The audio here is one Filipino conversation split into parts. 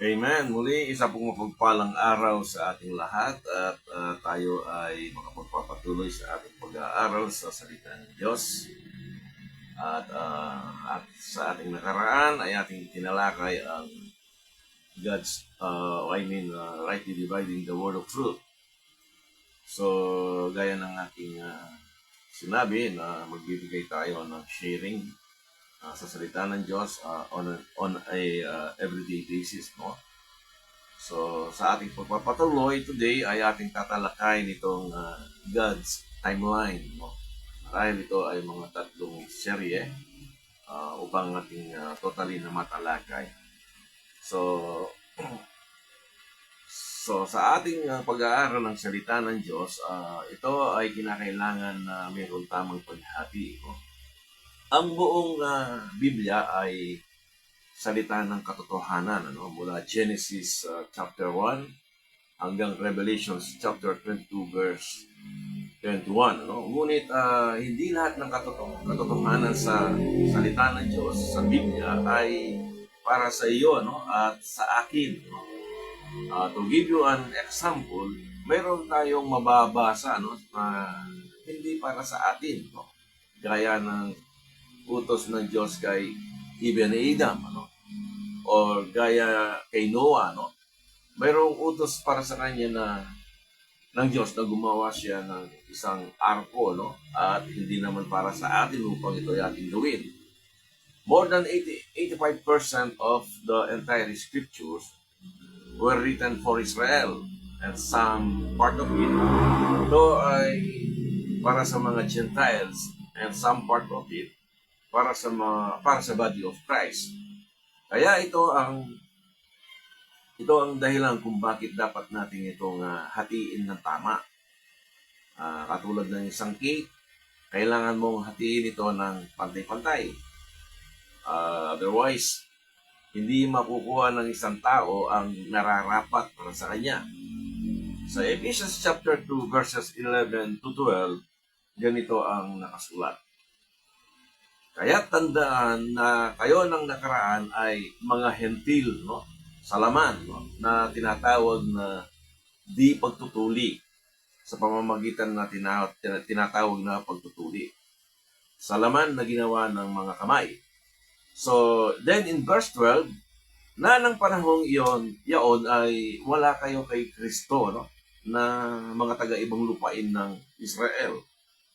Amen. Muli, isa pong mapagpalang araw sa ating lahat at tayo ay makapagpapatuloy sa ating pag-aaral sa salita ng Diyos. At sa ating nakaraan ay ating tinalakay ang God's, rightly dividing the word of truth. So, gaya ng ating sinabi na magbibigay tayo ng sharing sa salita ng Diyos on a everyday basis, no? So, sa ating pagpapatuloy today ay ating tatalakayin itong God's timeline, no? Dahil ito ay mga tatlong serye upang ating totally na matalakay. So, sa ating pag-aaral ng salita ng Diyos, ito ay kinakailangan na mayroon tamang paghati, no? Ang buong Biblia ay salita ng katotohanan, ano? Mula Genesis chapter 1 hanggang Revelation chapter 22 verse 21. Ano? Ngunit hindi lahat ng katotohanan sa salita ng Diyos sa Biblia ay para sa iyo, no? At sa akin. No? To give you an example, mayroon tayong mababasa, no? Hindi para sa atin. No? Gaya ng utos ng Diyos kay Ibn Adam, ano? Or gaya kay Noah, no? Mayroong utos para sa kanya ng Diyos na gumawa siya ng isang arko, no? At hindi naman para sa atin upang ito ay ating gawin. More than 85% of the entire scriptures were written for Israel, and some part of it ito ay para sa mga Gentiles, and some part of it para sa body of Christ. Kaya ito ang dahilan kung bakit dapat natin itong hatiin ng tama. Katulad ng isang cake, kailangan mong hatiin ito ng pantay-pantay. Otherwise, hindi makukuha ng isang tao ang nararapat para sa kanya. Sa Ephesians chapter 2 verses 11 to 12, ganito ang nakasulat. Kaya tandaan na kayo ng nakaraan ay mga hentil, no? Sa laman, no? Na tinatawag na di pagtutuli sa pamamagitan na tinatawag na pagtutuli. Sa laman na ginawa ng mga kamay. So, then in verse 12, na ng panahong yaon ay wala kayo kay Kristo, no? Na mga taga-ibang lupain ng Israel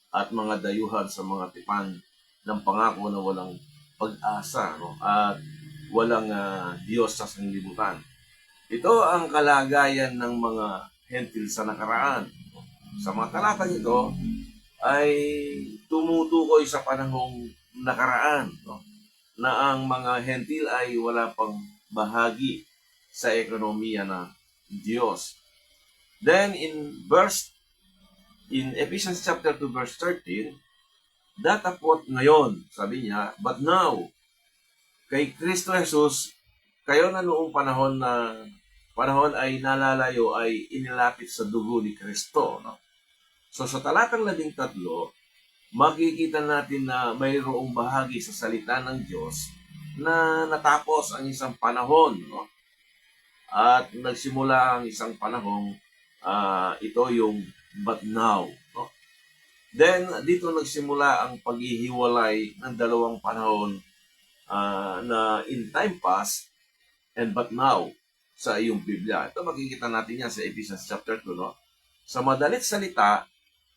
at mga dayuhan sa mga tipan ng pangako na walang pag-asa, no? At walang Diyos sa sanglibutan. Ito ang kalagayan ng mga hentil sa nakaraan. Sa mga talatang ito ay tumutukoy sa panahong nakaraan, no? Na ang mga hentil ay wala pang bahagi sa ekonomiya ng Diyos. Then in Ephesians chapter 2 verse 13, datapot ngayon, sabi niya, but now, kay Kristo Jesus, kayo na noong panahon ay nalalayo ay inilapit sa dugo ni Kristo. No? So sa talatang 13, makikita natin na mayroong bahagi sa salita ng Diyos na natapos ang isang panahon. No? At nagsimula ang isang panahong ito yung but now. No? Then, dito nagsimula ang paghihiwalay ng dalawang panahon na in time past and but now sa iyong Biblia. Ito makikita natin yan sa Ephesians chapter 2. No? Sa madalit salita,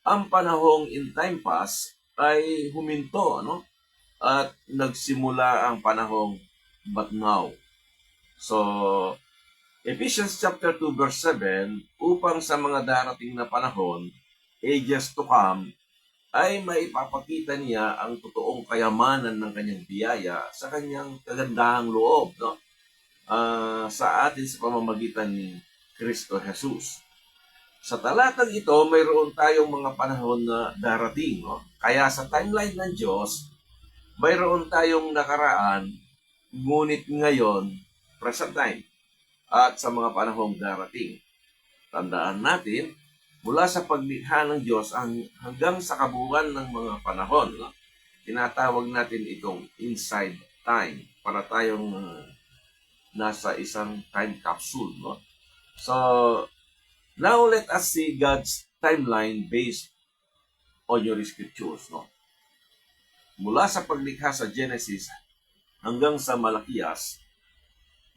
ang panahong in time past ay huminto, no? At nagsimula ang panahong but now. So, Ephesians chapter 2 verse 7, upang sa mga darating na panahon, ages to come, ay maipapakita niya ang totoong kayamanan ng kanyang biyaya sa kanyang kagandahang loob, no? Sa atin sa pamamagitan ni Kristo Jesus. Sa talatang ito, mayroon tayong mga panahon na darating, no? Kaya sa timeline ng Diyos, mayroon tayong nakaraan, ngunit ngayon, present time, at sa mga panahong darating. Tandaan natin, mula sa paglikha ng Diyos hanggang sa kabuuan ng mga panahon, no? Tinatawag natin itong inside time para tayong nasa isang time capsule, no? So, now let us see God's timeline based on your scriptures, no? Mula sa paglikha sa Genesis hanggang sa Malakias,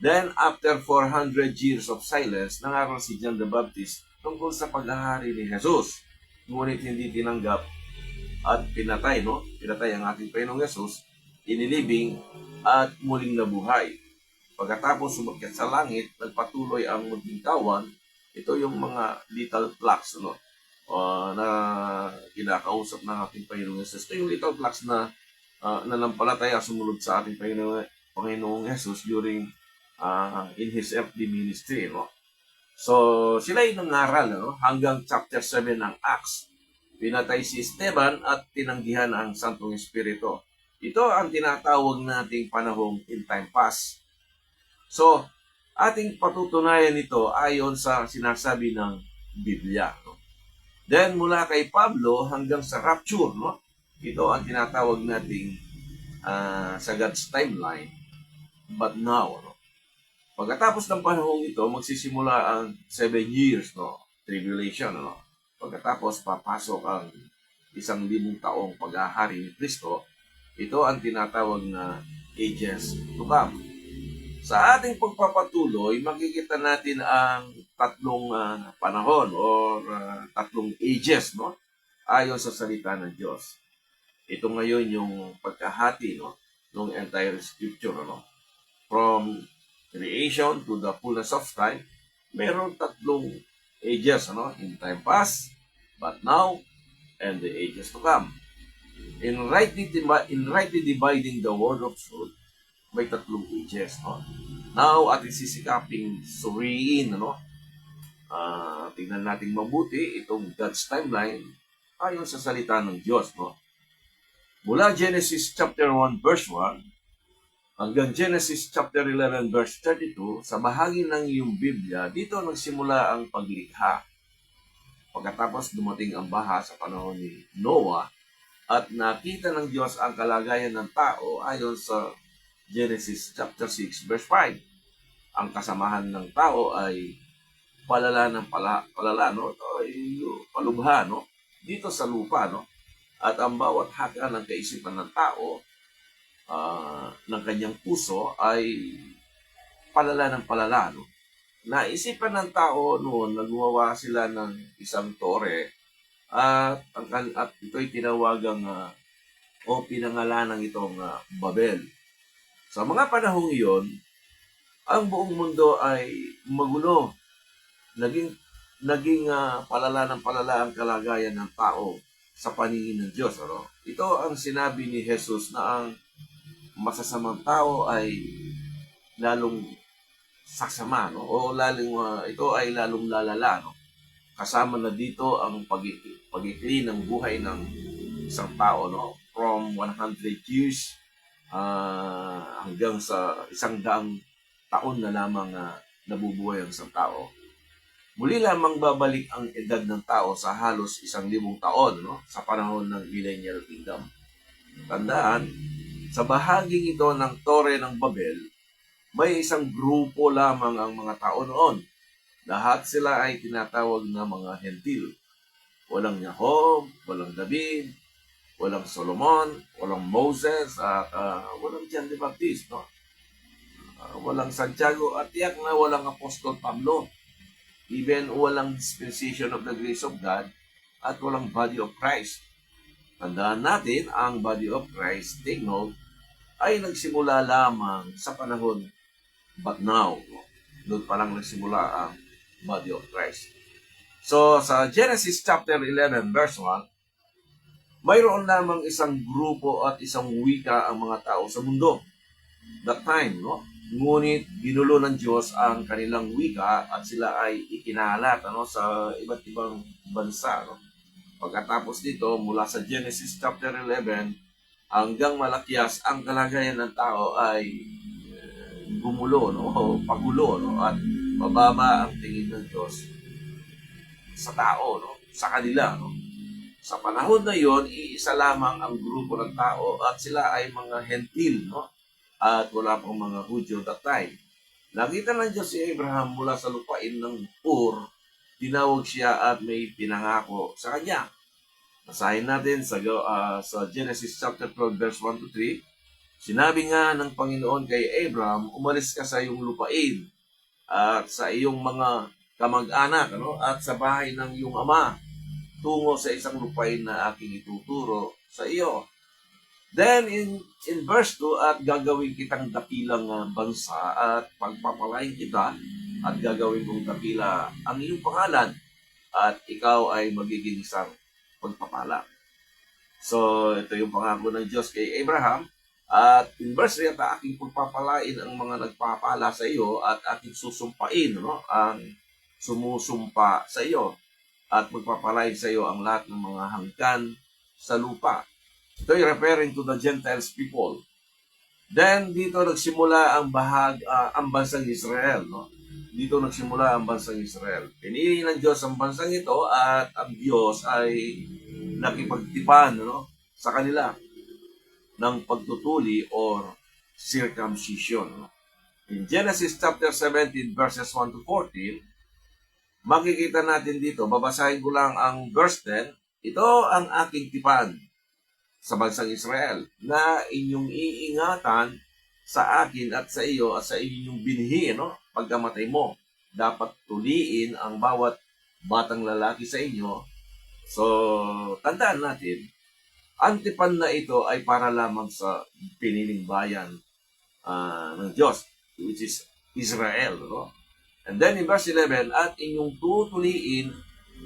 then after 400 years of silence, nangaral si John the Baptist tungkol sa paghahari ni Jesus. Ngunit hindi tinanggap at pinatay, no? Pinatay ang ating Panginoong Jesus, inilibing at muling nabuhay. Pagkatapos sumakyat sa langit, nagpatuloy ang magbingkawan. Ito yung mga little plaques, no? Na kinakausap ng ating Panginoong Jesus. Ito yung little plaques na nanampalataya sumunod sa ating Panginoong Jesus during in His earthly ministry, no? So, sila ay nangaral, no? Hanggang chapter 7 ng Acts. Pinatay si Esteban at tinanggihan ang Santong Espiritu. Ito ang tinatawag nating panahong in time past. So, ating patutunayan ito ayon sa sinasabi ng Biblia, no? Then, mula kay Pablo hanggang sa rapture, no? Ito ang tinatawag nating sa God's timeline, but now, no? Pagkatapos ng panahong ito, magsisimula ang 7 years, no? Tribulation, no? Pagkatapos papasok ang 1,000 taong paghahari ni Kristo. Ito ang tinatawag na ages to come. Sa ating pagpapatuloy, makikita natin ang tatlong panahon or tatlong ages, no? Ayon sa salita ng Diyos. Ito ngayon yung pagkahati, no, ng entire scripture, no? From creation to the fullness of time, meron tatlong ages, no? In time past, but now, and the ages to come. In rightly dividing the word of truth, may tatlong ages, no? Now, ating sisikaping suriin, no? Tingnan natin mabuti itong God's timeline ayon sa salita ng Diyos, no? Mula Genesis chapter 1 verse 1 hanggang Genesis chapter 11 verse 32, sa bahagi ng iyong Biblia, dito nagsimula ang paglikha. Pagkatapos dumating ang baha sa panahon ni Noah at nakita ng Diyos ang kalagayan ng tao ayon sa Genesis chapter 6 verse 5. Ang kasamahan ng tao ay palala, no? Ito ay palubha, no? Dito sa lupa, no? At ang bawat haka ng kaisipan ng tao, ng kanyang puso ay palala ng palala, no? Naisipan ng tao noon, nagwawa sila ng isang tore at ito'y tinawagang o pinangalanan itong Babel. Sa mga panahong iyon, ang buong mundo ay magulo. Naging palala ng palala ang kalagayan ng tao sa paningin ng Diyos. Ano? Ito ang sinabi ni Jesus na ang masasamang tao ay lalong sasama, no? O ito ay lalong lalala, no? Kasama na dito ang pag-ikli ng buhay ng isang tao, no? From 100 years hanggang sa 100 taon na lamang nabubuhay ang isang tao. Muli lamang babalik ang edad ng tao sa halos 1,000 taon, no? Sa panahon ng Millennial Kingdom. Tandaan, sa bahaging ito ng Tore ng Babel, may isang grupo lamang ang mga tao noon. Lahat sila ay tinatawag na mga hentil. Walang Jacob, walang David, walang Solomon, walang Moses, at walang John the Baptist, no? Walang Santiago, at tiyak na walang Apostol Pablo. Even walang dispensation of the grace of God, at walang body of Christ. Tandaan natin, ang body of Christ, take note, ay nagsimula lamang sa panahon but now. Doon pa lang nagsimula ang body of Christ. So, sa Genesis chapter 11 verse 1, mayroon lamang isang grupo at isang wika ang mga tao sa mundo. That time, no? Ngunit ginulo ng Diyos ang kanilang wika at sila ay ikinalat, ano, sa iba't ibang bansa, no? Pagkatapos dito, mula sa Genesis chapter 11 hanggang Malakias, ang kalagayan ng tao ay gumulo, no? O pagulo, no? At mababa ang tingin ng Diyos sa tao, no? Sa kanila, no? Sa panahon na yon, iisa lamang ang grupo ng tao at sila ay mga hentil, no? At wala pang mga Hudyo that time. Nakita ng Diyos si Abraham mula sa lupain ng Ur, tinawag siya at may pinangako sa kanya. Basahin natin sa Genesis chapter 12 verse 1 to 3. Sinabi nga ng Panginoon kay Abraham, umalis ka sa iyong lupain at sa iyong mga kamag-anak at sa bahay ng iyong ama tungo sa isang lupain na aking ituturo sa iyo. Then in verse 2, at gagawin kitang dakilang bansa at pagpapalain kita at gagawin kong dakila ang iyong pangalan at ikaw ay magiging isang pagpapala. So, ito yung pangako ng Diyos kay Abraham. At in verse 3, at aking pagpapalain ang mga nagpapala sa iyo at aking susumpain ang sumusumpa sa iyo at magpapalain sa iyo ang lahat ng mga hanggan sa lupa. Ito ay referring to the Gentiles people. Then, dito nagsimula ang bansang Israel. Dito nagsimula ang bansang Israel. Pinili ng Diyos ang bansang ito at ang Diyos ay nakipagtipan sa kanila ng pagtutuli or circumcision. In Genesis chapter 17 verses 1 to 14, makikita natin dito, babasahin ko lang ang verse 10, ito ang aking tipan sa bansang Israel na inyong iingatan sa akin at sa iyo at sa inyong binhi pagkamatay mo. Dapat tuliin ang bawat batang lalaki sa inyo. So, tandaan natin, ang tipan na ito ay para lamang sa piniling bayan ng Diyos, which is Israel. And then in verse 11, at inyong tutuliin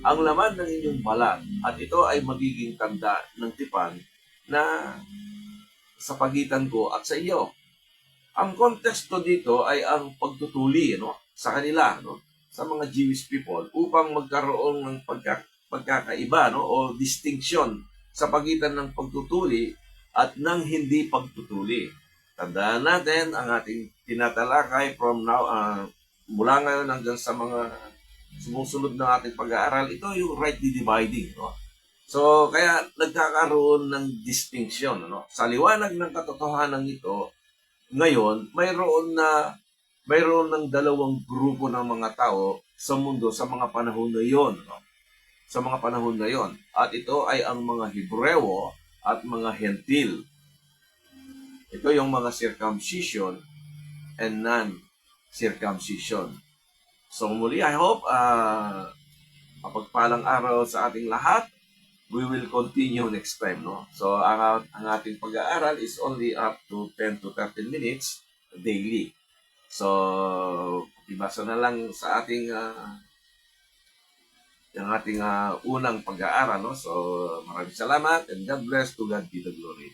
ang laman ng inyong balat, at ito ay magiging tanda ng tipan na sa pagitan ko at sa iyo. Ang konteksto dito ay ang pagtutuli sa kanila, sa mga Jewish people, upang magkaroon ng pagkakaiba o distinction sa pagitan ng pagtutuli at ng hindi pagtutuli. Tandaan natin ang ating tinatalakay from now, mula ngayon hanggang sa mga sumusunod na ating pag-aaral, ito yung rightly dividing. So, kaya nagkakaroon ng distinction. Sa liwanag ng katotohanan ito, ngayon, mayroon ng dalawang grupo ng mga tao sa mundo sa mga panahon na yon. Sa mga panahon na yon. At ito ay ang mga Hebreo at mga Hentil. Ito yung mga circumcision and non-circumcision. So muli, I hope mapagpalang araw sa ating lahat. We will continue next time. So ang ating pag-aaral is only up to 10 to 13 minutes daily. So ibasa na lang sa ating unang pag-aaral. So maraming salamat and God bless, to God be the glory.